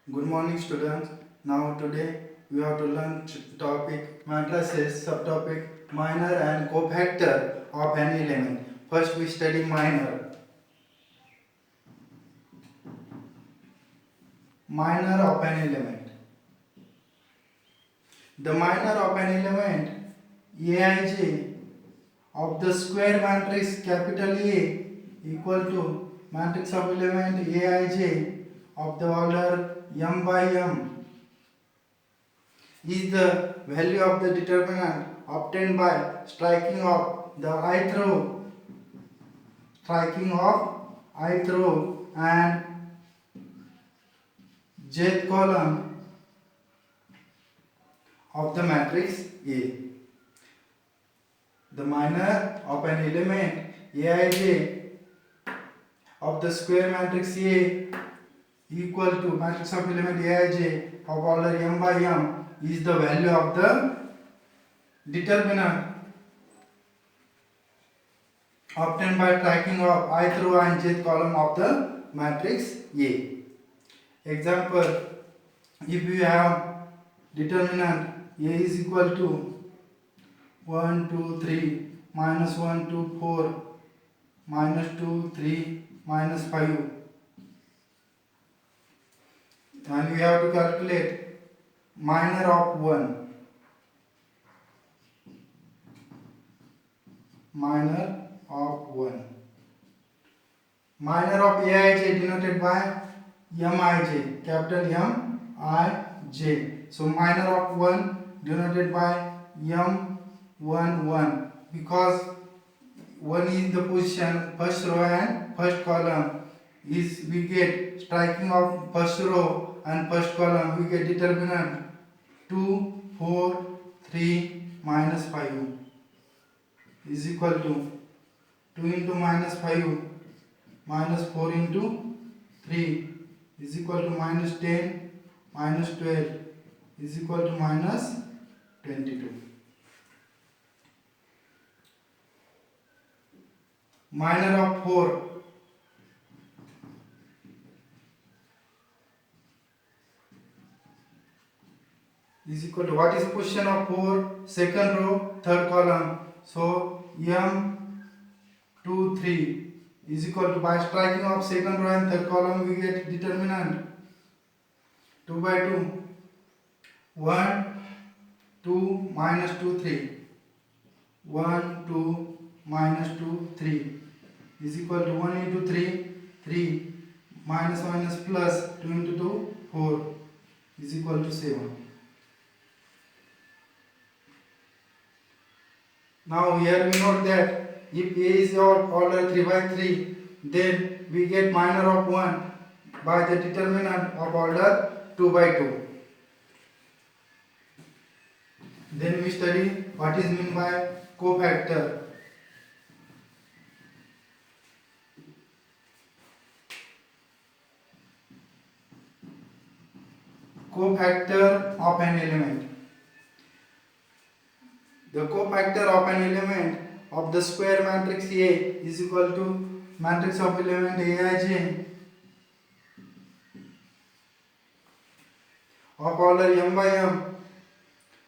Good morning, students. Now today we have to learn topic matrices, subtopic minor and cofactor of an element. First we study minor. Minor of an element. The minor of an element Aij of the square matrix capital A equal to matrix of element Aij of the order m by m is the value of the determinant obtained by striking of ith row and jth column of the matrix A. The minor of an element Aij of the square matrix A equal to matrix of element Aij of order m by m is the value of the determinant obtained by tracking of ith row and jth column of the matrix A. Example, if you have determinant A is equal to 1, 2, 3, minus 1, 2, 4, minus 2, 3, minus 5, and we have to calculate minor of 1. Minor of 1. Minor of Aij denoted by Mij, capital M I J. So minor of 1 denoted by M11 because 1 is the position first row and first column. Is we get striking of first row and first column, we get determinant 2, 4, 3, minus 5 is equal to 2 into minus 5 minus 4 into 3 is equal to minus 10 minus 12 is equal to minus 22. Minor of 4 is equal to, what is position of 4? Second row, third column. So M2, 3 is equal to, by striking of second row and third column we get determinant 2 by 2, 1, 2, minus 2, 3, 1, 2, minus 2, 3 is equal to 1 into 3, 3, minus minus plus 2 into 2, 4 is equal to 7. Now here we note that if A is of order 3 by 3, then we get minor of 1 by the determinant of order 2 by 2. Then we study what is meant by cofactor. Cofactor of an element. The cofactor of an element of the square matrix A is equal to matrix of element Aij of order m by m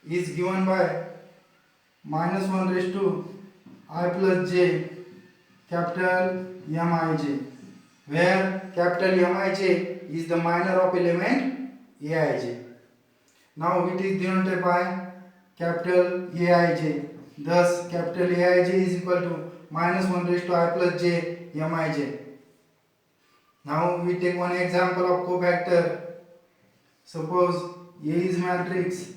is given by minus 1 raised to I plus j capital Mij, where capital Mij is the minor of element Aij. Now it is denoted by capital Aij. Thus capital Aij is equal to minus 1 raised to I plus j Mij. Now we take one example of cofactor. Suppose A is matrix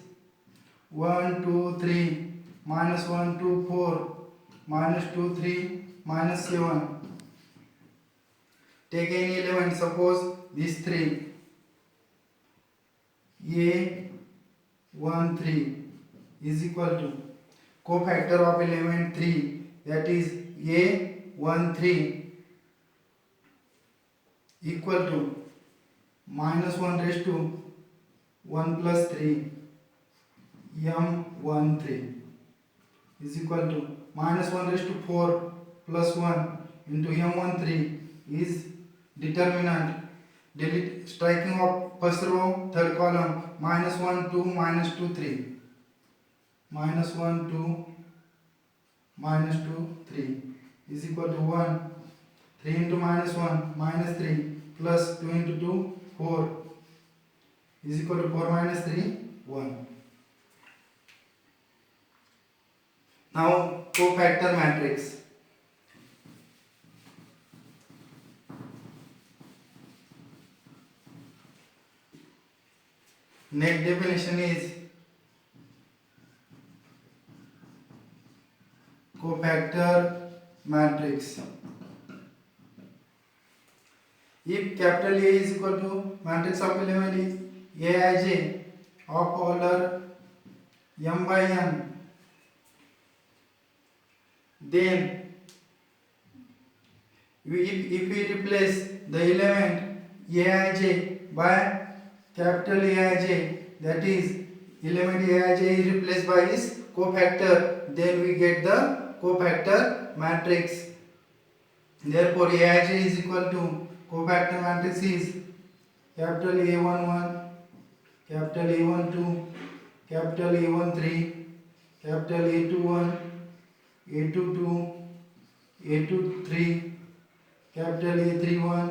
1, 2, 3, minus 1, 2, 4, minus 2, 3, minus 7. Take any element, suppose these 3. A 1, 3 is equal to cofactor of element 3, that is A 1, 3 equal to minus 1 raised to 1 plus 3 M13 is equal to minus 1 raised to 4 plus 1 into M13 is determinant. delete striking of first row, third column, minus 1, 2, minus 2, 3. Minus 1, 2, minus 2, 3 is equal to 1. 3 into minus 1, minus 3, plus 2 into 2, 4 is equal to 4 minus 3, 1. Now cofactor matrix. Next definition is cofactor matrix. If capital A is equal to matrix of element Aij of order m by n, then if we replace the element Aij by capital Aij, that is element Aij is replaced by its cofactor, then we get the cofactor matrix. Therefore Aij is equal to cofactor matrix is capital A11, capital A12, capital A13, capital A21, A22, A23, capital A31,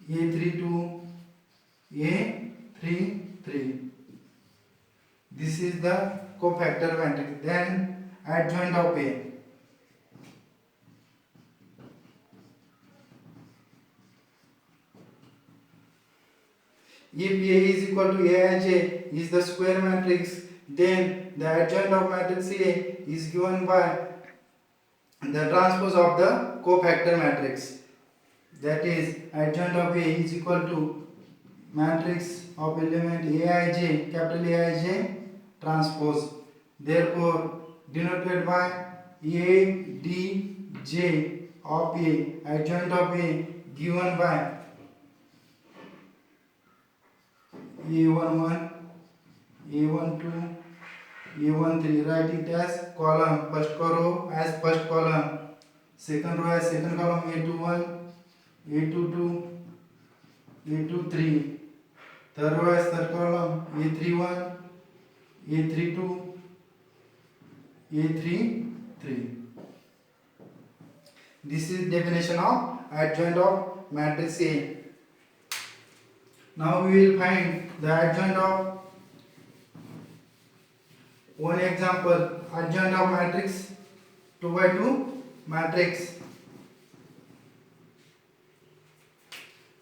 A32, A33. This is the cofactor matrix. Then adjoint of A. If A is equal to Aij is the square matrix, then the adjoint of matrix A is given by the transpose of the cofactor matrix. That is, adjoint of A is equal to matrix of element Aij, capital Aij transpose. Therefore, denoted by Adj of A, adjoint of A given by A11, A12, A13. Write it as column. First row as first column, second row as second column. A21, A22, A23. Third row as third column. A31, A32, A33. This is definition of adjoint of matrix A. Now we will find the adjoint of one example, adjoint of matrix 2 by 2 matrix.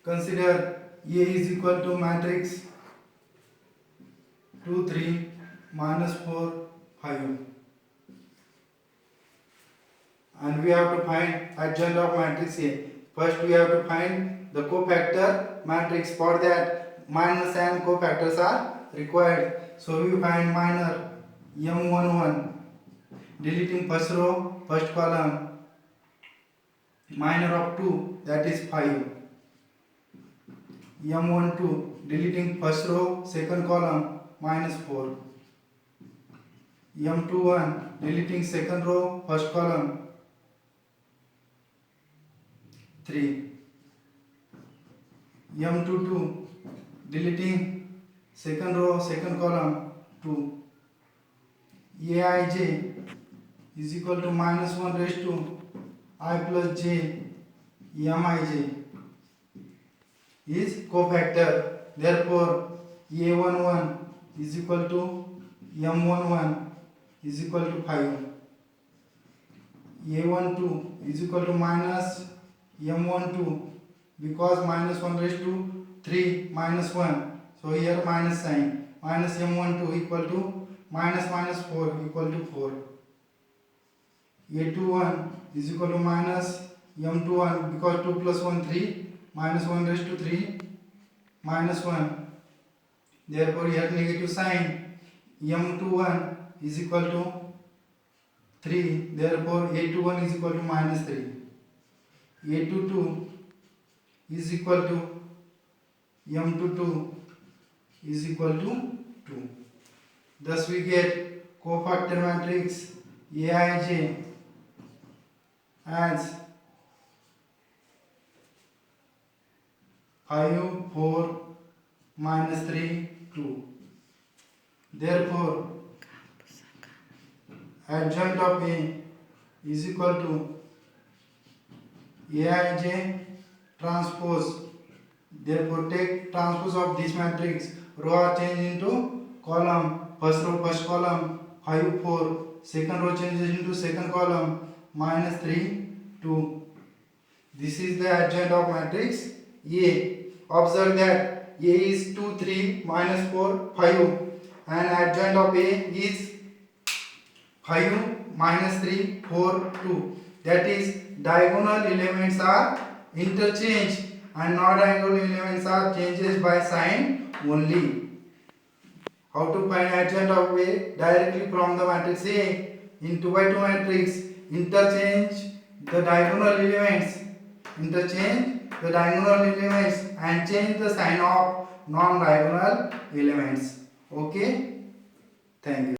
Consider A is equal to matrix 2, 3, minus 4, 5. And we have to find adjoint of matrix A. First we have to find the cofactor matrix. For that, minors and cofactors are required. So we find minor M11, deleting first row, first column, minor of 2, that is 5. M12, deleting first row, second column, minus 4. M21, deleting second row, first column, 3. M22, deleting second row, second column, 2. Aij is equal to minus 1 raised to I plus j Mij is cofactor. Therefore, A11 is equal to M11 is equal to 5. A12 is equal to minus M12 because minus 1 raised to 3 minus 1. So here minus sign. Minus M12 equal to minus minus 4 equal to 4. A21 is equal to minus M21 because 2 plus 1 3 minus 1 raised to 3 minus 1. Therefore here negative sign. M21 is equal to 3. Therefore A21 is equal to minus 3. A22 is equal to M22 is equal to 2. Thus we get cofactor matrix Aij as 5 4 minus 3 2. Therefore adjoint of A is equal to Aij transpose. Therefore take transpose of this matrix. Row are changed into column. First row first column 5 4. Second row changes into second column minus 3 2. This is the adjoint of matrix A. Observe that A is 2 3 minus 4 5 and adjoint of A is 5 minus 3 4 2. That is diagonal elements are interchanged and non-diagonal elements are changes by sign only. How to find adjoint of A? Directly from the matrix A in 2 by 2 matrix, interchange the diagonal elements and change the sign of non-diagonal elements. Okay, thank you.